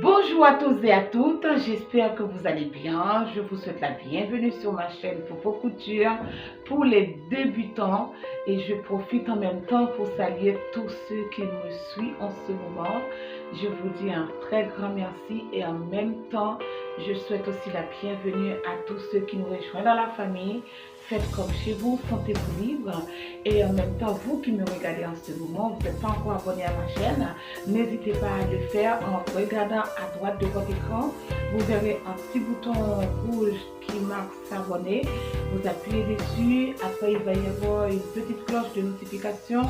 Bonjour à tous et à toutes, j'espère que vous allez bien. Je vous souhaite la bienvenue sur ma chaîne Popo Couture pour les débutants et je profite en même temps pour saluer tous ceux qui me suivent en ce moment. Je vous dis un très grand merci et en même temps, je souhaite aussi la bienvenue à tous ceux qui nous rejoignent dans la famille. Faites comme chez vous, sentez-vous libre. Et en même temps, vous qui me regardez en ce moment, vous n'êtes pas encore abonné à ma chaîne, n'hésitez pas à le faire en regardant à droite de votre écran. Vous verrez un petit bouton rouge qui marque s'abonner. Vous appuyez dessus. Après, il va y avoir une petite cloche de notification.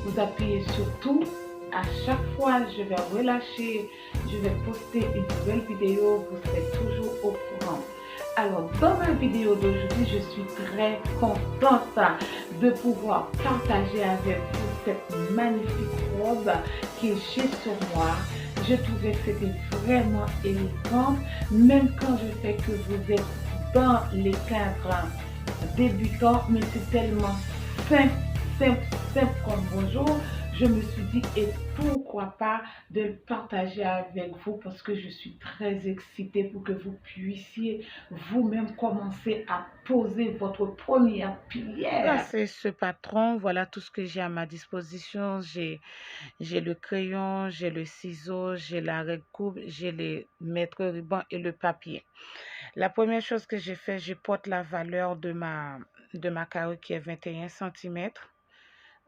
Vous appuyez sur tout. À chaque fois, je vais relâcher, je vais poster une nouvelle vidéo. Vous serez toujours au courant. Alors, dans ma vidéo d'aujourd'hui, je suis très contente de pouvoir partager avec vous cette magnifique robe que j'ai sur moi. Je trouvais que c'était vraiment élégante, même quand je sais que vous êtes dans les cadres débutants, mais c'est tellement simple comme bonjour. Je me suis dit, et pourquoi pas de le partager avec vous parce que je suis très excitée pour que vous puissiez vous-même commencer à poser votre première pierre. C'est ce patron, voilà tout ce que j'ai à ma disposition. J'ai le crayon, j'ai le ciseau, j'ai la règle coupe, j'ai les mètres ruban et le papier. La première chose que j'ai fait, je porte la valeur de ma carreau qui est 21 cm.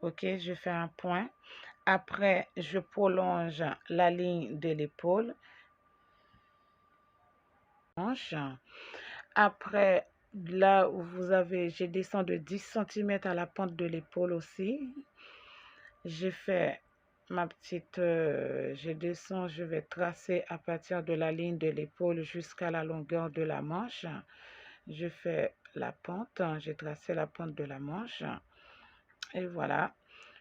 Ok, je fais un point. Après, je prolonge la ligne de l'épaule. Après, là où vous avez, je descends de 10 cm à la pente de l'épaule aussi. J'ai fait ma petite, je descends, je vais tracer à partir de la ligne de l'épaule jusqu'à la longueur de la manche. Je fais la pente, j'ai tracé la pente de la manche. Et voilà.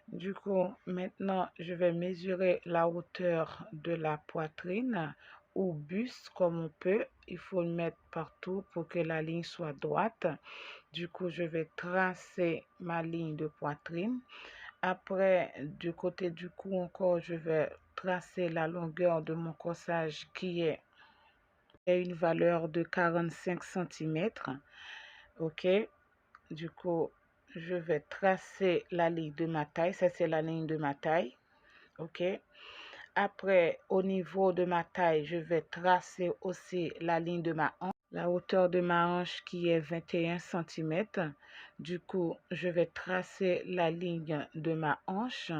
Du coup, maintenant, je vais mesurer la hauteur de la poitrine ou buste comme on peut. Il faut le mettre partout pour que la ligne soit droite. Du coup, je vais tracer ma ligne de poitrine. Après, du côté du cou encore, je vais tracer la longueur de mon corsage qui est une valeur de 45 cm. Ok, du coup, je vais tracer la ligne de ma taille. Ça, c'est la ligne de ma taille. Ok. Après, au niveau de ma taille, je vais tracer aussi la ligne de ma hanche. La hauteur de ma hanche qui est 21 cm. Du coup, je vais tracer la ligne de ma hanche.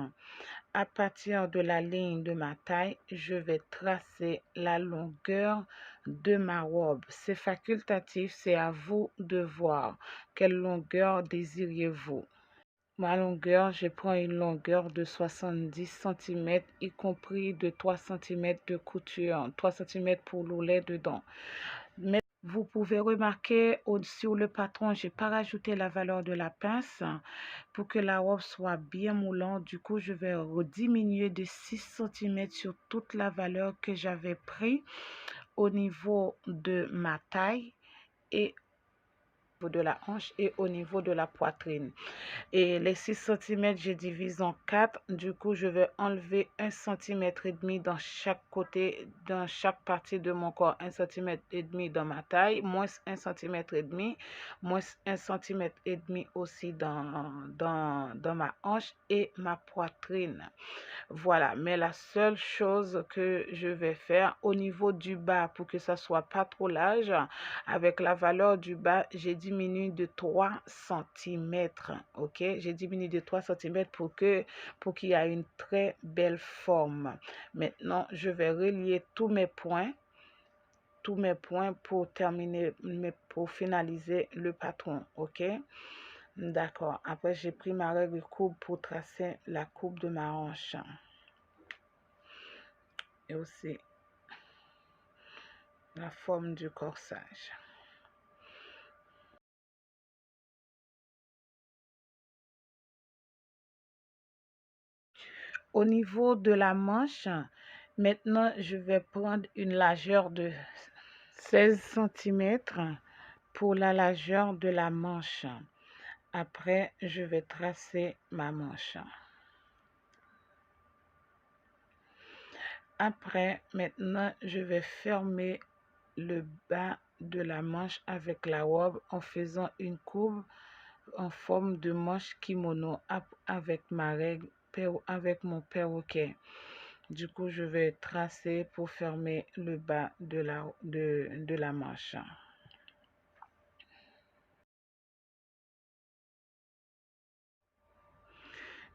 À partir de la ligne de ma taille, je vais tracer la longueur de ma robe. C'est facultatif, c'est à vous de voir quelle longueur désirez-vous. Ma longueur, je prends une longueur de 70 cm, y compris de 3 cm de couture, 3 cm pour l'oulet dedans. Mais vous pouvez remarquer sur le patron, je n'ai pas rajouté la valeur de la pince pour que la robe soit bien moulante. Du coup, je vais diminuer de 6 cm sur toute la valeur que j'avais pris au niveau de ma taille et de la hanche et au niveau de la poitrine. Et les 6 cm, je divise en 4. Du coup, je vais enlever 1 cm et demi dans chaque côté, dans chaque partie de mon corps. 1 cm et demi dans ma taille, moins 1 cm et demi, moins 1 cm et demi aussi dans ma hanche et ma poitrine. Voilà, mais la seule chose que je vais faire au niveau du bas pour que ça soit pas trop large, avec la valeur du bas, j'ai diminué de 3 cm. Ok, j'ai diminué de 3 cm pour qu'il y ait une très belle forme. Maintenant, je vais relier tous mes points pour terminer, pour finaliser le patron. Ok, d'accord. Après, j'ai pris ma règle coupe pour tracer la coupe de ma hanche. Et aussi la forme du corsage. Au niveau de la manche, maintenant, je vais prendre une largeur de 16 cm pour la largeur de la manche. Après, je vais tracer ma manche. Après, maintenant, je vais fermer le bas de la manche avec la robe en faisant une courbe en forme de manche kimono avec ma règle, avec mon perroquet. Du coup, je vais tracer pour fermer le bas de la manche.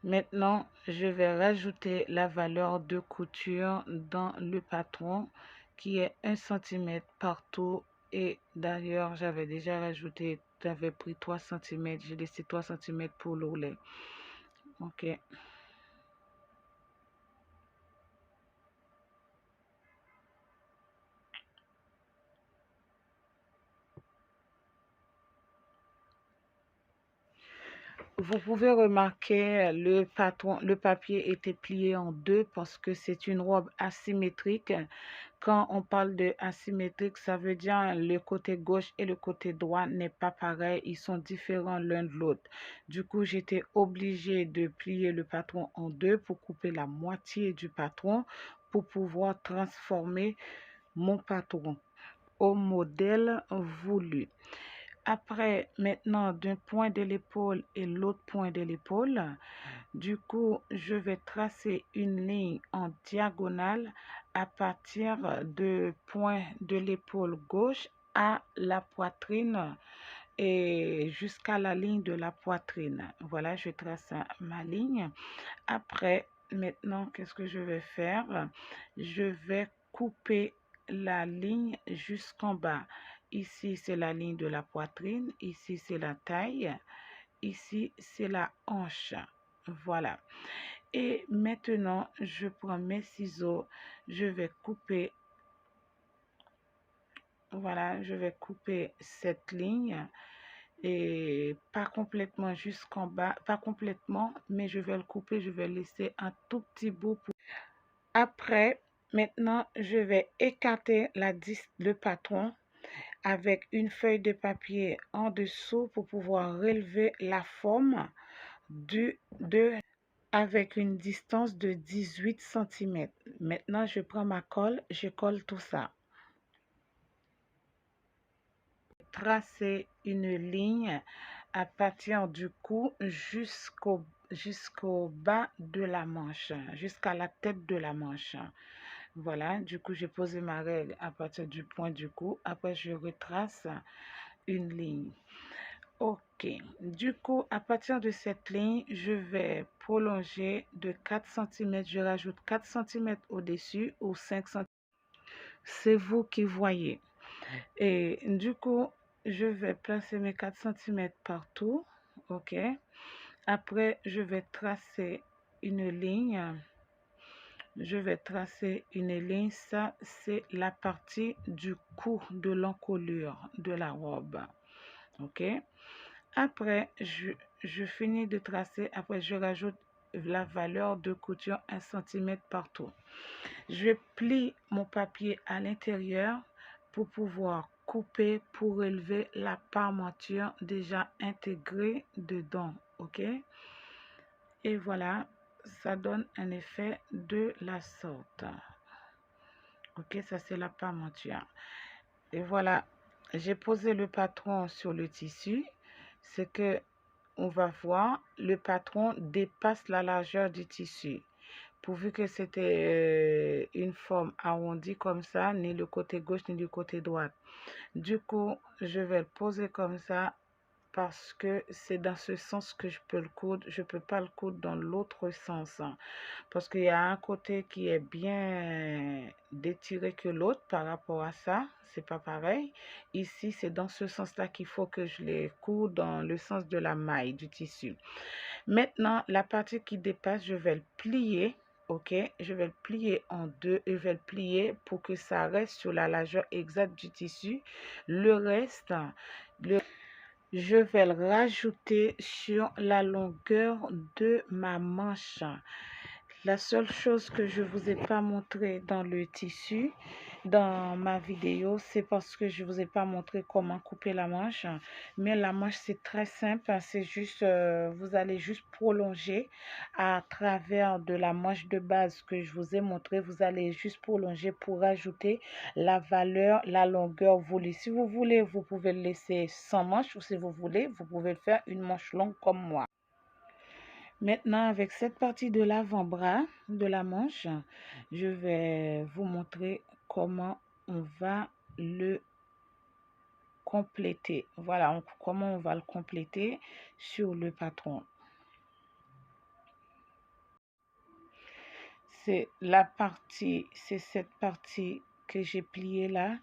Maintenant, je vais rajouter la valeur de couture dans le patron qui est 1 cm partout. Et d'ailleurs, j'avais déjà rajouté, j'avais pris 3 cm, j'ai laissé 3 cm pour l'ourlet. Ok. Vous pouvez remarquer le papier était plié en deux parce que c'est une robe asymétrique. Quand on parle de asymétrique, ça veut dire le côté gauche et le côté droit n'est pas pareil, ils sont différents l'un de l'autre. Du coup, j'étais obligée de plier le patron en deux pour couper la moitié du patron pour pouvoir transformer mon patron au modèle voulu. Après, maintenant, d'un point de l'épaule et l'autre point de l'épaule, du coup, je vais tracer une ligne en diagonale à partir de point de l'épaule gauche à la poitrine et jusqu'à la ligne de la poitrine. Voilà, je trace ma ligne. Après, maintenant, qu'est-ce que je vais faire? Je vais couper la ligne jusqu'en bas. Ici, c'est la ligne de la poitrine. Ici, c'est la taille. Ici, c'est la hanche. Voilà. Et maintenant, je prends mes ciseaux. Je vais couper. Voilà, je vais couper cette ligne. Et pas complètement jusqu'en bas. Pas complètement, mais je vais le couper. Je vais laisser un tout petit bout pour... Après, maintenant, je vais écarter le patron avec une feuille de papier en dessous pour pouvoir relever la forme avec une distance de 18 cm. Maintenant, je prends ma colle, je colle tout ça. Tracer une ligne à partir du cou jusqu'au bas de la manche, jusqu'à la tête de la manche. Voilà, du coup, j'ai posé ma règle à partir du point du cou. Après, je retrace une ligne. Ok, du coup, à partir de cette ligne, je vais prolonger de 4 cm. Je rajoute 4 cm au-dessus ou 5 cm. C'est vous qui voyez. Et du coup, je vais placer mes 4 cm partout. Ok. Après, je vais tracer une ligne. Je vais tracer une ligne. Ça, c'est la partie du cou de l'encolure de la robe. Ok. Après, je finis de tracer. Après, je rajoute la valeur de couture 1 cm partout. Je plie mon papier à l'intérieur pour pouvoir couper pour relever la parmenture déjà intégrée dedans. Ok. Et voilà, ça donne un effet de la sorte. Ok, ça c'est la parmenture. Et voilà, j'ai posé le patron sur le tissu. C'est que on va voir, le patron dépasse la largeur du tissu. Pourvu que c'était une forme arrondie comme ça, ni le côté gauche ni le côté droit. Du coup, je vais le poser comme ça parce que c'est dans ce sens que je peux le coudre. Je ne peux pas le coudre dans l'autre sens. Parce qu'il y a un côté qui est bien détiré que l'autre par rapport à ça. C'est pas pareil. Ici, c'est dans ce sens-là qu'il faut que je les coudre dans le sens de la maille du tissu. Maintenant, la partie qui dépasse, je vais le plier. Ok, je vais le plier en deux et je vais le plier pour que ça reste sur la largeur exacte du tissu. Le reste, je vais le rajouter sur la longueur de ma manche. La seule chose que je vous ai pas montré dans le tissu, dans ma vidéo, c'est parce que je vous ai pas montré comment couper la manche. Mais la manche, c'est très simple. C'est juste, vous allez juste prolonger à travers de la manche de base que je vous ai montré. Vous allez juste prolonger pour ajouter la valeur, la longueur voulue. Si vous voulez, vous pouvez le laisser sans manche, ou si vous voulez, vous pouvez le faire une manche longue comme moi. Maintenant, avec cette partie de l'avant-bras de la manche, je vais vous montrer comment on va le compléter. Voilà, comment on va le compléter sur le patron. C'est cette partie que j'ai pliée là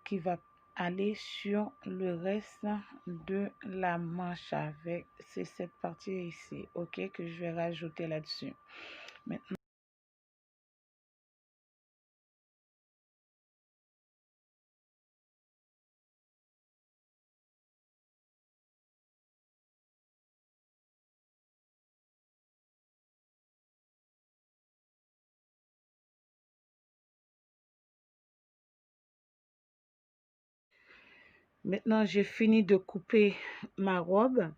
qui va aller sur le reste de la manche avec, c'est cette partie ici, ok, que je vais rajouter là-dessus. Maintenant, j'ai fini de couper ma robe.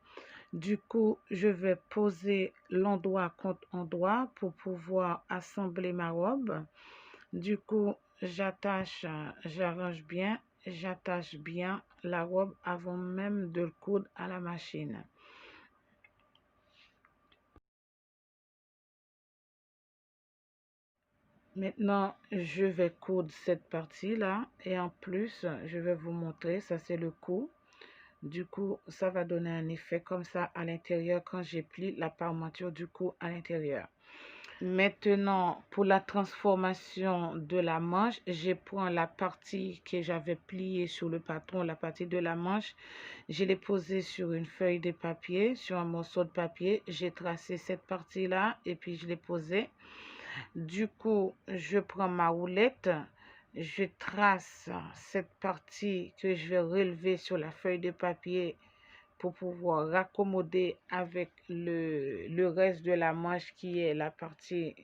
Du coup, je vais poser l'endroit contre endroit pour pouvoir assembler ma robe. Du coup, j'arrange bien, j'attache bien la robe avant même de le coudre à la machine. Maintenant, je vais coudre cette partie-là et en plus, je vais vous montrer, ça c'est le cou. Du coup, ça va donner un effet comme ça à l'intérieur quand j'ai plié la parmenture du cou à l'intérieur. Maintenant, pour la transformation de la manche, je prends la partie que j'avais pliée sur le patron, la partie de la manche. Je l'ai posée sur une feuille de papier, sur un morceau de papier. J'ai tracé cette partie-là et puis je l'ai posée. Du coup, je prends ma roulette. Je trace cette partie que je vais relever sur la feuille de papier pour pouvoir raccommoder avec le reste de la manche qui est la partie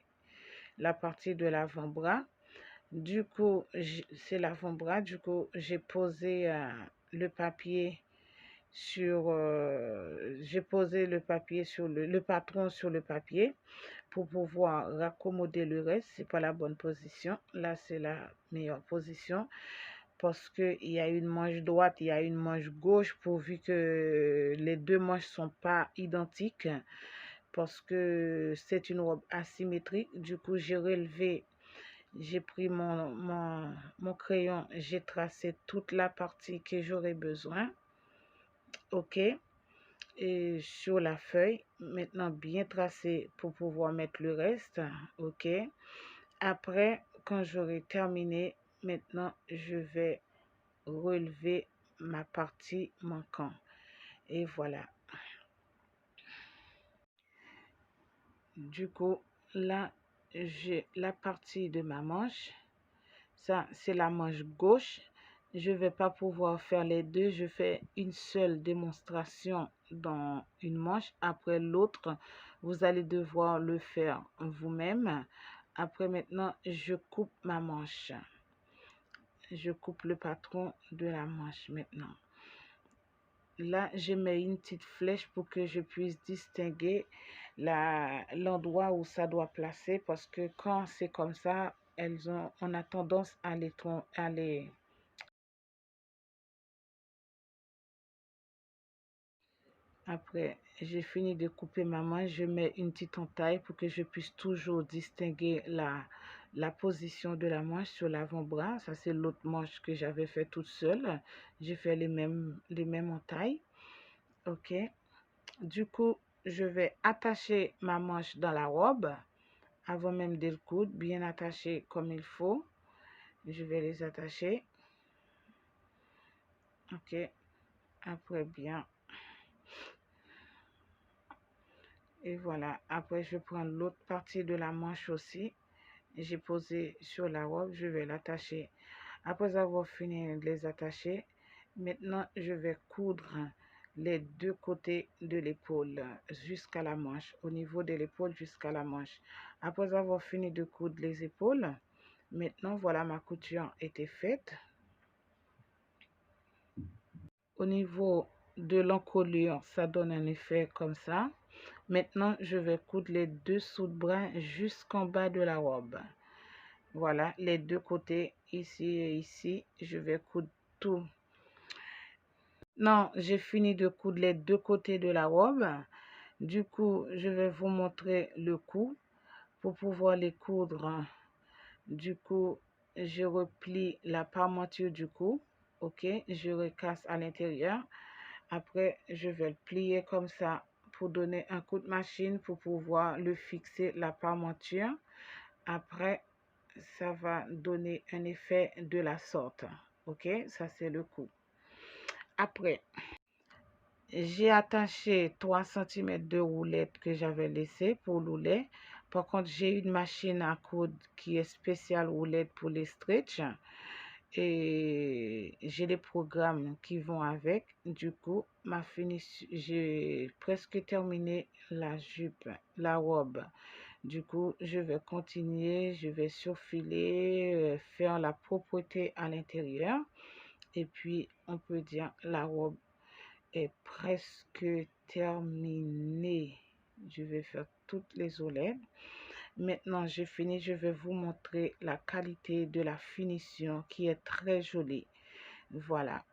de l'avant-bras. Du coup, c'est l'avant-bras. Du coup, j'ai posé le papier sur j'ai posé le papier sur le patron sur le papier pour pouvoir raccommoder le reste. C'est pas la bonne position. Là, c'est la meilleure position parce que il y a une manche droite, il y a une manche gauche, pourvu que les deux manches sont pas identiques, parce que c'est une robe asymétrique. Du coup, j'ai relevé, j'ai pris mon crayon, j'ai tracé toute la partie que j'aurais besoin, ok, et sur la feuille. Maintenant, bien tracé pour pouvoir mettre le reste, ok. Après, quand j'aurai terminé, maintenant, je vais relever ma partie manquante. Et voilà. Du coup, là, j'ai la partie de ma manche. Ça, c'est la manche gauche. Je ne vais pas pouvoir faire les deux. Je fais une seule démonstration dans une manche. Après l'autre, vous allez devoir le faire vous-même. Après, maintenant, je coupe ma manche. Je coupe le patron de la manche maintenant. Là, je mets une petite flèche pour que je puisse distinguer l'endroit où ça doit placer, parce que quand c'est comme ça, on a tendance à les. Après, j'ai fini de couper ma main, je mets une petite entaille pour que je puisse toujours distinguer la position de la manche sur l'avant-bras. Ça, c'est l'autre manche que j'avais fait toute seule. J'ai fait les mêmes entailles. Ok. Du coup, je vais attacher ma manche dans la robe avant même de le coudre, bien attaché comme il faut. Je vais les attacher. Ok. Après, bien. Et voilà. Après, je prends l'autre partie de la manche aussi. J'ai posé sur la robe. Je vais l'attacher. Après avoir fini de les attacher, maintenant, je vais coudre les deux côtés de l'épaule jusqu'à la manche, au niveau de l'épaule jusqu'à la manche. Après avoir fini de coudre les épaules, maintenant voilà, ma couture était faite. Au niveau de l'encolure, ça donne un effet comme ça. Maintenant, je vais coudre les dessous de bras jusqu'en bas de la robe. Voilà, les deux côtés, ici et ici, je vais coudre tout. Non, j'ai fini de coudre les deux côtés de la robe. Du coup, je vais vous montrer le cou pour pouvoir les coudre. Du coup, je replie la parmenture du cou. Ok, je recasse à l'intérieur. Après, je vais le plier comme ça pour donner un coup de machine pour pouvoir le fixer la parmenture. Après, ça va donner un effet de la sorte. Ok, ça c'est le cou. Après, j'ai attaché 3 cm de roulettes que j'avais laissé pour l'oulet. Par contre, j'ai une machine à coudre qui est spéciale roulette pour les stretch. Et j'ai les programmes qui vont avec. Du coup, j'ai presque terminé la jupe, la robe. Du coup, je vais continuer, je vais surfiler, faire la propreté à l'intérieur. Et puis, on peut dire la robe est presque terminée. Je vais faire toutes les oreilles. Maintenant, j'ai fini. Je vais vous montrer la qualité de la finition qui est très jolie. Voilà.